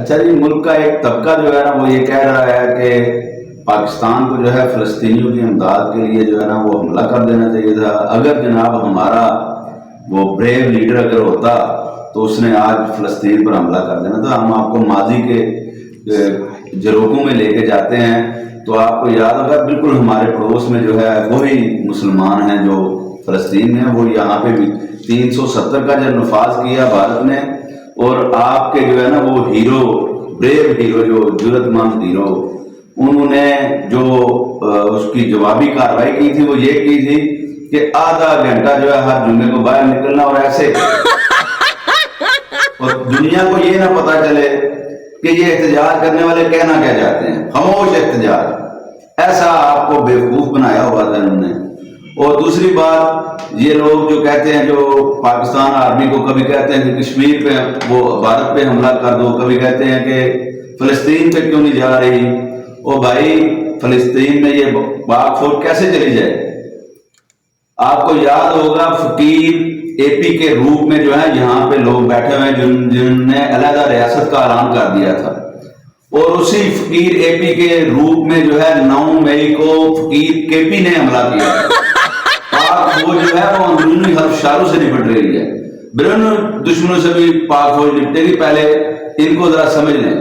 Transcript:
اچھا جی، ملک کا ایک طبقہ جو ہے نا وہ یہ کہہ رہا ہے کہ پاکستان کو جو ہے فلسطینیوں کی امداد کے لیے جو ہے نا وہ حملہ کر دینا چاہیے تھا۔ اگر جناب ہمارا وہ بریو لیڈر اگر ہوتا تو اس نے آج فلسطین پر حملہ کر دینا تھا۔ ہم آپ کو ماضی کے جروکوں میں لے کے جاتے ہیں تو آپ کو یاد ہوگا بالکل ہمارے پڑوس میں جو ہے وہی مسلمان ہیں جو فلسطین میں، وہ یہاں پہ بھی 370 کا جب نفاذ کیا بھارت نے، اور آپ کے جو ہے نا وہ ہیرو، بریو ہیرو، جو جرت مند ہیرو، انہوں نے جو اس کی جوابی کارروائی کی تھی وہ یہ کی تھی کہ آدھا گھنٹہ جو ہے ہر جمعے کو باہر نکلنا اور ایسے، اور دنیا کو یہ نہ پتا چلے کہ یہ احتجاج کرنے والے کہنا کیا چاہتے ہیں، خاموش احتجاج، ایسا آپ کو بیوقوف بنایا ہوا تھا انہوں نے۔ اور دوسری بات، یہ لوگ جو کہتے ہیں، جو پاکستان آرمی کو کبھی کہتے ہیں کہ کشمیر پہ وہ بھارت پہ حملہ کر دو، کبھی کہتے ہیں کہ فلسطین پہ کیوں نہیں جا رہی۔ او بھائی، فلسطین میں یہ پاک فوج کیسے چلی جائے؟ آپ کو یاد ہوگا فقیر اے پی کے روپ میں جو ہے یہاں پہ لوگ بیٹھے ہوئے ہیں جنہوں نے علیحدہ ریاست کا اعلان کر دیا تھا، اور اسی فقیر اے پی کے روپ میں جو ہے 9 مئی کو فقیر کے پی نے حملہ کیا۔ پاک فوج جو ہے وہ اندرونی خدشاروں سے نپٹ رہی ہے، بیرون دشمنوں سے بھی پاک فوج نپٹے گی، پہلے ان کو ذرا سمجھ لیں۔